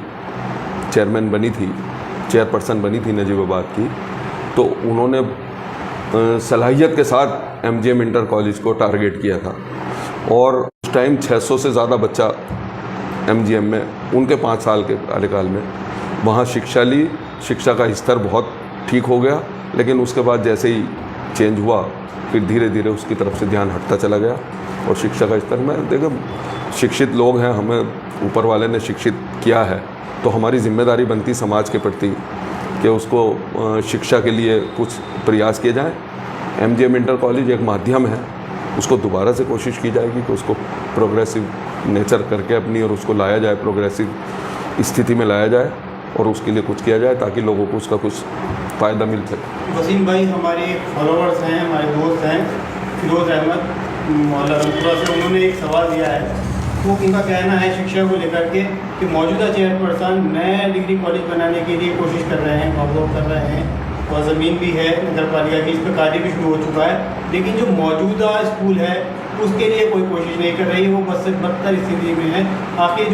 चेयरपर्सन बनी थी नजीबाबाद की, तो उन्होंने सलाहियत के साथ MGM इंटर कॉलेज को टारगेट किया था, और उस टाइम 600 से ज़्यादा बच्चा MGM में उनके 5 साल के कार्यकाल में वहाँ शिक्षा ली। शिक्षा का स्तर बहुत ठीक हो गया, लेकिन उसके बाद जैसे ही चेंज हुआ, फिर धीरे धीरे उसकी तरफ से ध्यान हटता चला गया। और शिक्षा का स्तर में देखो, शिक्षित लोग हैं, हमें ऊपर वाले ने शिक्षित किया है, तो हमारी जिम्मेदारी बनती समाज के प्रति कि उसको शिक्षा के लिए कुछ प्रयास किए जाएं। MGM इंटर कॉलेज एक माध्यम है, उसको दोबारा से कोशिश की जाएगी कि उसको प्रोग्रेसिव नेचर करके अपनी और उसको लाया जाए, प्रोग्रेसिव स्थिति में लाया जाए, और उसके लिए कुछ किया जाए ताकि लोगों को उसका कुछ फ़ायदा मिल सके। वसीम भाई, हमारे फॉलोअर्स हैं, हमारे दोस्त हैं, फिरोज़ अहमद मोहल्ला रमपुरा से, उन्होंने एक सवाल दिया है। वो उनका कहना है शिक्षा को लेकर के कि मौजूदा चेयरपर्सन नया डिग्री कॉलेज बनाने के लिए कोशिश कर रहे हैं, भागदौड़ कर रहे हैं, और ज़मीन भी है नगर पालिका की, इस पर कार्य भी शुरू हो चुका है, लेकिन जो मौजूदा स्कूल है उसके लिए कोई कोशिश नहीं कर रही है, वो बस से बदतर स्थिति में है। आखिर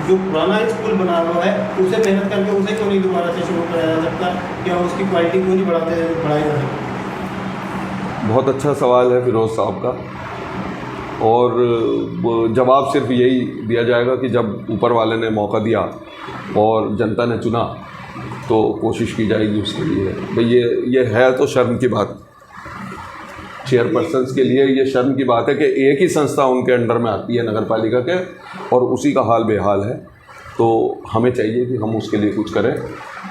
जो पुराना स्कूल बना हुआ है उसे मेहनत करके उसे क्यों नहीं दोबारा से शुरू कराया जा सकता, या उसकी क्वालिटी क्यों नहीं बढ़ाई जा सकती? बहुत अच्छा सवाल है फिरोज़ साहब का, और जवाब सिर्फ यही दिया जाएगा कि जब ऊपर वाले ने मौका दिया और जनता ने चुना तो कोशिश की जाएगी उसके लिए। भाई ये है तो शर्म की बात, चेयरपर्सन के लिए ये शर्म की बात है कि एक ही संस्था उनके अंडर में आती है नगर पालिका के, और उसी का हाल बेहाल है। तो हमें चाहिए कि हम उसके लिए कुछ करें।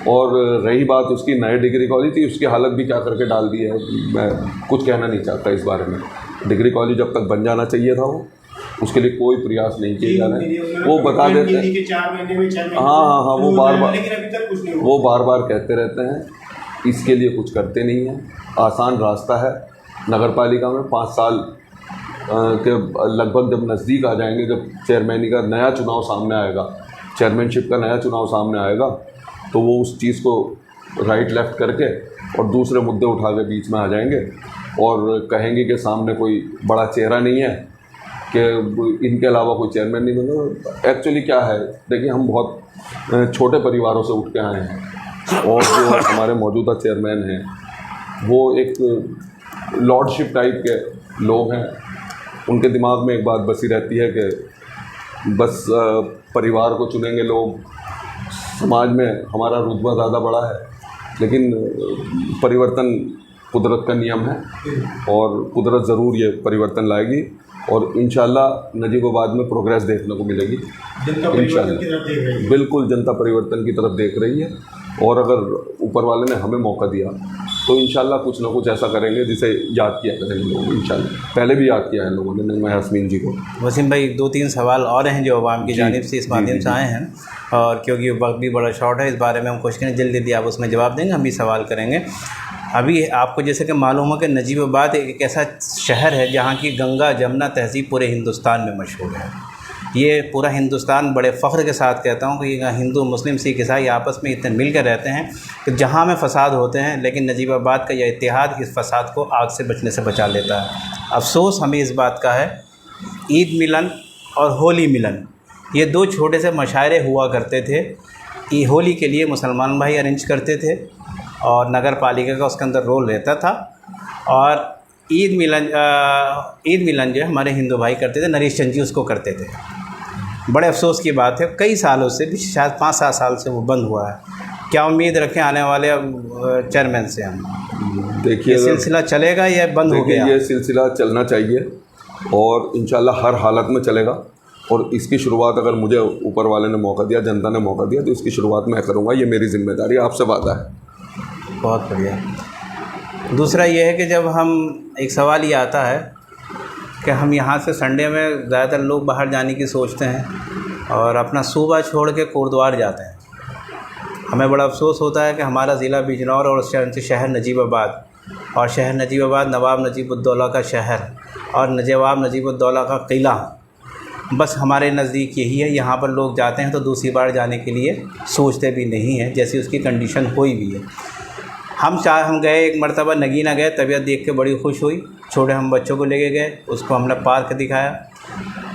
और रही बात उसकी नए डिग्री कॉलेज की, उसकी हालत भी क्या करके डाल दी है, मैं कुछ कहना नहीं चाहता इस बारे में। डिग्री कॉलेज अब तक बन जाना चाहिए था, वो उसके लिए कोई प्रयास नहीं किए जा रहे हैं। वो बता देते हैं, हाँ, वो बार बार कहते रहते हैं, इसके लिए कुछ करते नहीं हैं। आसान रास्ता है, नगर पालिका में 5 साल के लगभग जब नज़दीक आ जाएंगे, जब चेयरमैनी का नया चुनाव सामने आएगा, चेयरमैनशिप का नया चुनाव सामने आएगा, तो वो उस चीज़ को राइट लेफ़्ट करके और दूसरे मुद्दे उठा के बीच में आ जाएंगे और कहेंगे कि सामने कोई बड़ा चेहरा नहीं है, कि इनके अलावा कोई चेयरमैन नहीं बना। एक्चुअली क्या है, देखिए, हम बहुत छोटे परिवारों से उठ के आए हैं, और जो हमारे मौजूदा चेयरमैन हैं वो एक लॉर्डशिप टाइप के लोग हैं। उनके दिमाग में एक बात बसी रहती है कि बस परिवार को चुनेंगे लोग, समाज में हमारा रुतबा ज़्यादा बड़ा है। लेकिन परिवर्तन कुदरत का नियम है, और कुदरत ज़रूर ये परिवर्तन लाएगी, और इंशाल्लाह नजीबाबाद में प्रोग्रेस देखने को मिलेगी। इंशाल्लाह बिल्कुल जनता परिवर्तन की तरफ देख रही है, और अगर ऊपर वाले ने हमें मौका दिया तो इंशाल्लाह कुछ ना कुछ ऐसा करेंगे जिसे याद किया करेंगे लोग। इंशाल्लाह पहले भी याद किया है लोगों ने नईमा यास्मीन जी को। वसीम भाई, 2-3 सवाल और हैं जो आवाम की जानिब से इस माध्यम से आए हैं, और क्योंकि वक्त भी बड़ा शॉर्ट है, इस बारे में हम कोशिश करें जल्दी आप उसमें जवाब देंगे, हम भी सवाल करेंगे। अभी आपको जैसे कि मालूम हो कि नजीबाबाद एक ऐसा शहर है जहाँ की गंगा जमुना तहज़ीब पूरे हिंदुस्तान में मशहूर है। ये पूरा हिंदुस्तान बड़े फ़ख्र के साथ कहता हूँ कि हिंदू मुस्लिम सिख ईसाई आपस में इतने मिल कर रहते हैं कि जहाँ में फ़साद होते हैं, लेकिन नजीबाबाद का यह इत्तेहाद इस फ़साद को आग से बचने से बचा लेता है। अफसोस हमें इस बात का है ईद मिलन और होली मिलन, ये दो छोटे से मशायरे हुआ करते थे। ये होली के लिए मुसलमान भाई अरेंज करते थे और नगर पालिका का उसके अंदर रोल रहता था, और ईद मिलन जो हमारे हिंदू भाई करते थे, नरेश चंद जी उसको करते थे। बड़े अफसोस की बात है, कई सालों से, शायद 5-7 साल से वो बंद हुआ है। क्या उम्मीद रखें आने वाले चेयरमैन से हम? देखिए, ये सिलसिला चलेगा या बंद हो गया? ये सिलसिला चलना चाहिए और इंशाल्लाह हर हालत में चलेगा, और इसकी शुरुआत अगर मुझे ऊपर वाले ने मौका दिया, जनता ने मौका दिया, तो इसकी शुरुआत मैं करूँगा। ये मेरी जिम्मेदारी, आपसे वादा है। बहुत बढ़िया। दूसरा ये है कि जब हम, एक सवाल ये आता है कि हम यहाँ से संडे में ज़्यादातर लोग बाहर जाने की सोचते हैं और अपना सूबा छोड़ के कोटद्वार जाते हैं। हमें बड़ा अफसोस होता है कि हमारा ज़िला बिजनौर और शहर नजीबाबाद, और शहर नजीबाबाद नवाब नजीबुद्दौला का शहर और नवाब नजीबुद्दौला का किला, बस हमारे नज़दीक यही है। यहाँ पर लोग जाते हैं तो दूसरी बार जाने के लिए सोचते भी नहीं हैं, जैसी उसकी कंडीशन हुई भी है। हम गए, एक मरतबा नगीना गए, तबीयत देख के बड़ी खुश हुई। छोटे हम बच्चों को लेके गए, उसको हमने पार्क दिखाया।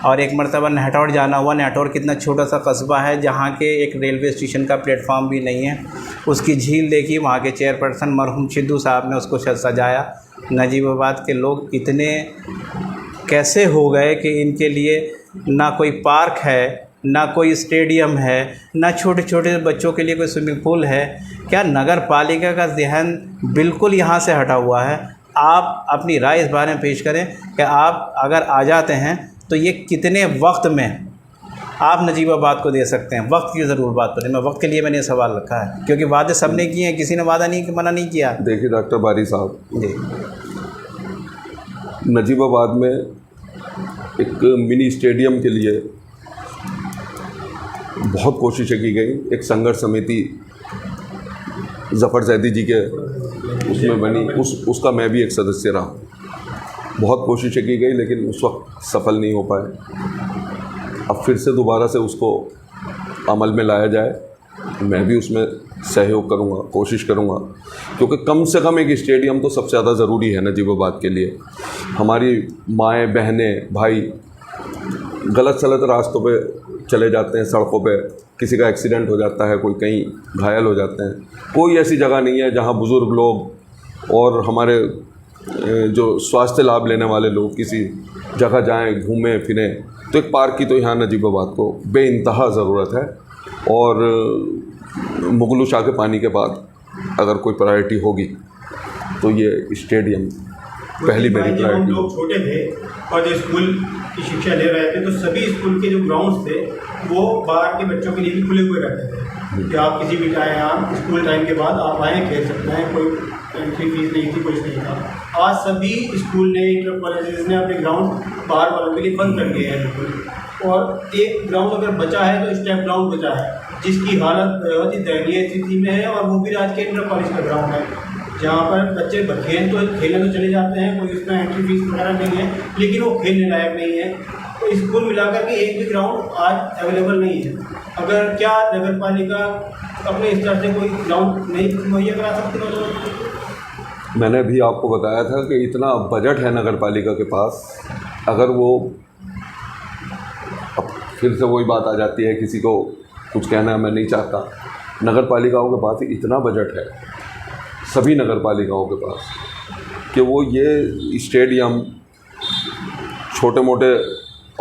और एक मरतबा नहटौर जाना हुआ। नहटौर कितना छोटा सा कस्बा है जहाँ के एक रेलवे स्टेशन का प्लेटफॉर्म भी नहीं है। उसकी झील देखी, वहाँ के चेयरपर्सन मरहूम सिद्धू साहब ने उसको सजाया। नजीबाबाद के लोग इतने कैसे हो गए कि इनके लिए ना कोई पार्क है, ना कोई स्टेडियम है, ना छोटे छोटे बच्चों के लिए कोई स्विमिंग पूल है। क्या नगर पालिका का ज़हन बिल्कुल यहाँ से हटा हुआ है? आप अपनी राय इस बारे में पेश करें कि आप अगर आ जाते हैं तो ये कितने वक्त में आप नजीबाबाद को दे सकते हैं? वक्त की ज़रूर बात करें। मैं वक्त के लिए मैंने ये सवाल रखा है, क्योंकि वादे सब ने किए हैं, किसी ने वादा नहीं, मना नहीं किया। देखिए डॉक्टर बारी साहब जी, नजीबाबाद में एक मिनी स्टेडियम के लिए बहुत कोशिशें की गई। एक संघर्ष समिति ज़फ़र ज़ैदी जी के उसमें बनी, उसका मैं भी एक सदस्य रहा। बहुत कोशिशें की गई लेकिन उस वक्त सफल नहीं हो पाए। अब फिर से दोबारा से उसको अमल में लाया जाए, मैं भी उसमें सहयोग करूंगा, कोशिश करूंगा, क्योंकि कम से कम एक स्टेडियम तो सबसे ज़्यादा ज़रूरी है नजीबाबाद के लिए। हमारी माएँ, बहनें, भाई गलत सलत रास्तों पे चले जाते हैं, सड़कों पे किसी का एक्सीडेंट हो जाता है, कोई कहीं घायल हो जाते हैं। कोई ऐसी जगह नहीं है जहां बुज़ुर्ग लोग और हमारे जो स्वास्थ्य लाभ लेने वाले लोग किसी जगह जाएं, घूमें फिरें। तो एक पार्क की तो यहाँ नजीबाबाद को बेइंतहा ज़रूरत है, और मुगलू शाह के पानी के बाद अगर कोई प्रायोरिटी होगी तो ये स्टेडियम पहली मेरी प्रायोरिटी। हम लोग छोटे थे और जो स्कूल की शिक्षा ले रहे थे तो सभी स्कूल के जो ग्राउंड्स थे वो बाहर के बच्चों के लिए भी खुले हुए रहते थे कि आप किसी भी टाइम, आप स्कूल टाइम के बाद आप आएँ, खेल सकते हैं, कोई एंट्री फीस नहीं थी, कुछ नहीं था। आज सभी स्कूल ने, इंटर कॉलेजेस ने अपने ग्राउंड बाहर वालों के लिए बंद कर दिए हैं बिल्कुल। और एक ग्राउंड अगर बचा है तो स्टेप ग्राउंड बचा है, जिसकी हालत बहुत ही दयनीय स्थिति में है, और वो भी आज के इंटर कॉलेज का ग्राउंड है जहाँ पर बच्चे खेलने तो चले जाते हैं, कोई उसमें एंट्री फीस वगैरह नहीं है, लेकिन वो खेलने लायक नहीं है। तो स्कूल मिलाकर के एक भी ग्राउंड आज अवेलेबल नहीं है। अगर क्या नगर पालिका अपने स्तर से कोई ग्राउंड नहीं मुहैया करा सकती है? मैंने भी आपको बताया था कि इतना बजट है नगर पालिका के पास। अगर वो, अब फिर से वही बात आ जाती है, किसी को कुछ कहना मैं नहीं चाहता, नगर पालिकाओं के पास इतना बजट है, सभी नगर पालिकाओं के पास, कि वो ये स्टेडियम, छोटे मोटे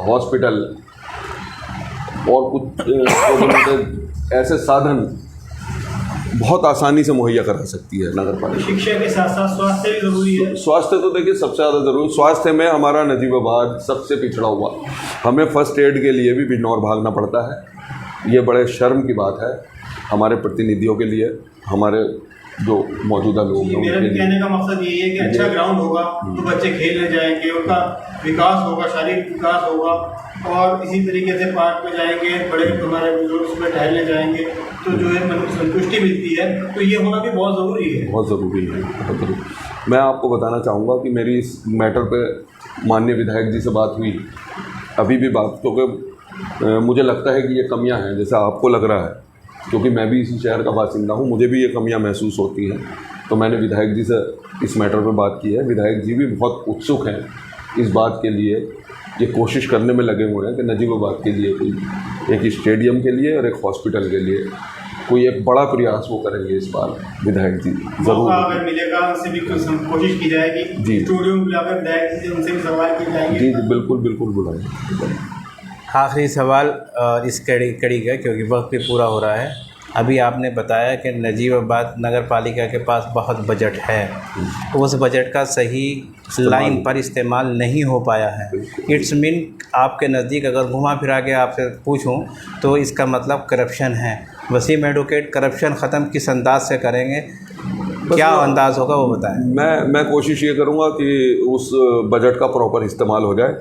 हॉस्पिटल और कुछ छोटे मोटे ऐसे साधन बहुत आसानी से मुहैया करा सकती है नगर पालिका। शिक्षा के साथ साथ स्वास्थ्य भी ज़रूरी है। स्वास्थ्य तो देखिए सबसे ज़्यादा ज़रूरी। स्वास्थ्य में हमारा नजीबाबाद सबसे पिछड़ा हुआ, हमें फर्स्ट एड के लिए भी बिजनौर भागना पड़ता है। ये बड़े शर्म की बात है हमारे प्रतिनिधियों के लिए, हमारे जो मौजूदा लोग हैं। मेरा भी कहने का मकसद यही है कि अच्छा ग्राउंड होगा तो बच्चे खेलने जाएंगे, उनका विकास होगा, शारीरिक विकास होगा, और इसी तरीके से पार्क में जाएंगे, बड़े हमारे बुजुर्ग उसमें टहलने जाएंगे तो जो है मन को संतुष्टि मिलती है। तो ये होना भी बहुत ज़रूरी है, बहुत ज़रूरी है, बहुत ज़रूरी। मैं आपको बताना चाहूँगा कि मेरी इस मैटर पे माननीय विधायक जी से बात हुई, अभी भी बात, क्योंकि मुझे लगता है कि ये कमियां हैं जैसा आपको लग रहा है, क्योंकि मैं भी इसी शहर का बासिंदा हूँ, मुझे भी ये कमियां महसूस होती हैं। तो मैंने विधायक जी से इस मैटर पे बात की है। विधायक जी भी बहुत उत्सुक हैं इस बात के लिए ये कोशिश करने में लगे हुए हैं कि नजीबाबाद के लिए कोई एक स्टेडियम के लिए और एक हॉस्पिटल के लिए कोई एक बड़ा प्रयास वो करेंगे इस बार विधायक जी ज़रूर। अगर मिलेगा उनसे भी कुछ कोशिश की जाएगी जी। स्टूडियो में बुलाकर विधायक जी से उनसे भी सवाल किए जाएंगे। जी बिल्कुल बिल्कुल बुलाएंगे। आखिरी सवाल इस कड़ी का, क्योंकि वक्त भी पूरा हो रहा है। अभी आपने बताया कि नजीबाबाद नगर पालिका के पास बहुत बजट है, उस बजट का सही लाइन पर इस्तेमाल नहीं हो पाया है। इट्स मीन आपके नज़दीक अगर घुमा फिरा के आपसे पूछूं तो इसका मतलब करप्शन है। वसीम एडवोकेट करप्शन ख़त्म किस अंदाज से करेंगे, क्या अंदाज़ होगा वो बताएं। मैं कोशिश ये करूँगा कि उस बजट का प्रॉपर इस्तेमाल हो जाए।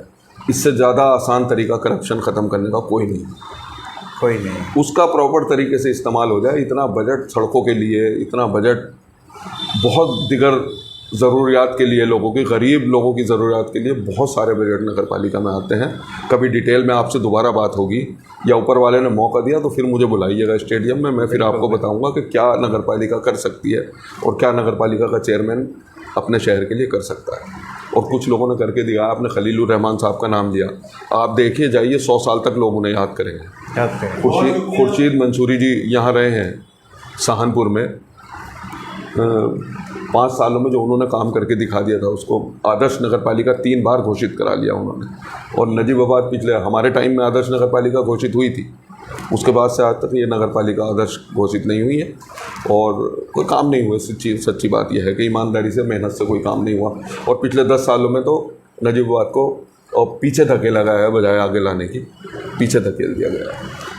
इससे ज़्यादा आसान तरीका करप्शन ख़त्म करने का कोई नहीं, उसका प्रॉपर तरीके से इस्तेमाल हो जाए। इतना बजट सड़कों के लिए, इतना बजट बहुत दिगर ज़रूरियात के लिए, लोगों की गरीब लोगों की ज़रूरियात के लिए बहुत सारे बजट नगर पालिका में आते हैं। कभी डिटेल में आपसे दोबारा बात होगी या ऊपर वाले ने मौका दिया तो फिर मुझे बुलाइएगा स्टेडियम में, मैं फिर आपको बताऊंगा कि क्या नगर पालिका कर सकती है और क्या नगर पालिका का चेयरमैन अपने शहर के लिए कर सकता है। और कुछ लोगों ने करके दिया। आपने खलीलुर रहमान साहब का नाम लिया, आप देखिए जाइए 100 साल तक लोग उन्हें याद करेंगे। खुर्शीद मंसूरी जी यहाँ रहे हैं सहारनपुर में, 5 सालों में जो उन्होंने काम करके दिखा दिया था उसको आदर्श नगर पालिका 3 बार घोषित करा लिया उन्होंने। और नजीबाबाद पिछले हमारे टाइम में आदर्श नगर पालिका घोषित हुई थी, उसके बाद से आज तक ये नगर पालिका आदर्श घोषित नहीं हुई है और कोई काम नहीं हुआ। सच्ची बात यह है कि ईमानदारी से, मेहनत से कोई काम नहीं हुआ। और पिछले 10 सालों में तो नजीबाबाद को और पीछे धकेला गया है, बजाय आगे लाने की पीछे धकेल दिया गया है।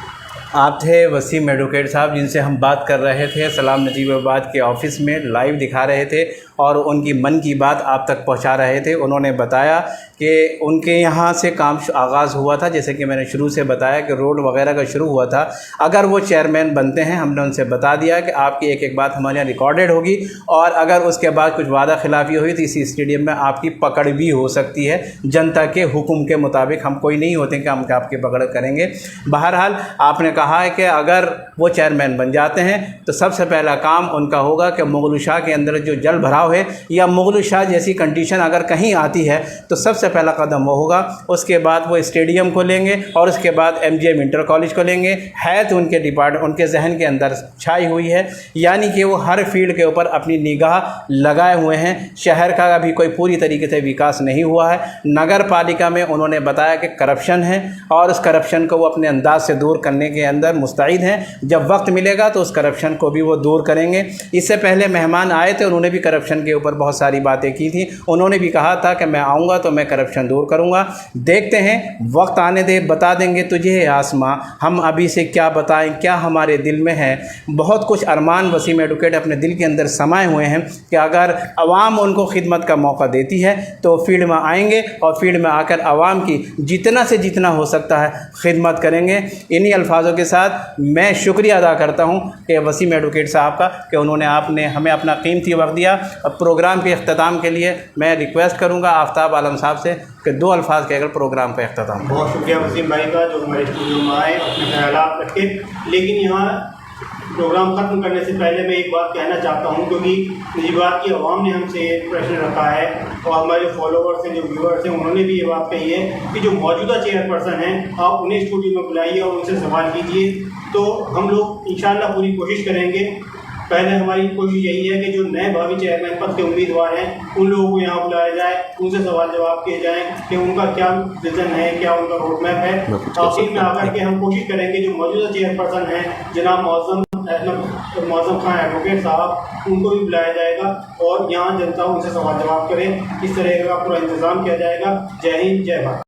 आप थे वसीम एडवोकेट साहब, जिनसे हम बात कर रहे थे सलाम नजीबाबाद के ऑफिस में, लाइव दिखा रहे थे और उनकी मन की बात आप तक पहुंचा रहे थे। उन्होंने बताया कि उनके यहाँ से काम आगाज़ हुआ था, जैसे कि मैंने शुरू से बताया कि रोड वगैरह का शुरू हुआ था। अगर वो चेयरमैन बनते हैं, हमने उनसे बता दिया कि आपकी एक एक बात हमारे यहाँ रिकॉर्डेड होगी और अगर उसके बाद कुछ वादा खिलाफी हुई तो इसी स्टेडियम में आपकी पकड़ भी हो सकती है। जनता के हुक्म के मुताबिक, हम कोई नहीं होते कि हम आपकी पकड़ करेंगे। बहरहाल आपने कहा है कि अगर वो चेयरमैन बन जाते हैं तो सबसे पहला काम उनका होगा कि मुगल शाह के अंदर जो जल भराव है या मुगल शाह जैसी कंडीशन अगर कहीं आती है तो सबसे पहला कदम वो होगा। उसके बाद वो स्टेडियम को लेंगे और उसके बाद MGM इंटर कॉलेज को लेंगे। है तो उनके जहन के अंदर छाई हुई है, यानी कि वो हर फील्ड के ऊपर अपनी निगाह लगाए हुए हैं। शहर का अभी कोई पूरी तरीके से विकास नहीं हुआ है। नगर पालिका में उन्होंने बताया कि करप्शन है और उस करप्शन को वो अपने अंदाज से दूर करने के अंदर मुस्तैद हैं। जब वक्त मिलेगा तो उस करप्शन को भी वो दूर करेंगे। इससे पहले मेहमान आए थे, उन्होंने भी करप्शन के ऊपर बहुत सारी बातें की थी। उन्होंने भी कहा था कि मैं आऊँगा तो मैं करप्शन दूर करूँगा। देखते हैं, वक्त आने दे, बता देंगे तुझे है आसमां। हम अभी से क्या बताएं, क्या हमारे दिल में है। बहुत कुछ अरमान वसीम एडवोकेट अपने दिल के अंदर समाये हुए हैं कि अगर आवाम उनको खिदमत का मौका देती है तो फील्ड में आएंगे और फील्ड में आकर आवाम की जितना से जितना हो सकता है खिदमत करेंगे। इन्हीं अल्फाजों के साथ मैं शुक्रिया अदा करता हूं कि वसीम एडवोकेट साहब का कि उन्होंने हमें अपना कीमती वक्त दिया। अब प्रोग्राम के अख्ताम के लिए मैं रिक्वेस्ट करूंगा आफ्ताब आलम साहब से कि 2 अल्फाज कहकर प्रोग्राम का अख्ताम। बहुत शुक्रिया वसीम भाई का जो हमारे स्टूडियो में आए, अपने ख्यालात रखे। लेकिन यहाँ प्रोग्राम ख़त्म करने से पहले मैं एक बात कहना चाहता हूँ, क्योंकि नजीबाबाद की आवाम ने हमसे एक प्रश्न रखा है और हमारे फॉलोअर्स हैं, जो व्यूअर्स हैं, उन्होंने भी ये बात कही है कि जो मौजूदा चेयरपर्सन हैं आप उन्हें स्टूडियो में बुलाइए और उनसे सवाल कीजिए। तो हम लोग इंशाअल्लाह पूरी कोशिश करेंगे। पहले हमारी कोशिश यही है कि जो नए भावी चेयरमैन पद के उम्मीदवार हैं उन लोगों को यहाँ बुलाया जाए, उनसे सवाल जवाब किए जाएँ कि उनका क्या विज़न है, क्या उनका रोड मैप है। आखिर में आकर के हम कोशिश करेंगे जो मौजूदा चेयरपर्सन हैं जनाब मौज़म खान एडवोकेट साहब, उनको भी बुलाया जाएगा और यहाँ जनता उनसे सवाल जवाब करें। इस तरह का पूरा इंतज़ाम किया जाएगा। जय हिंद, जय भारत।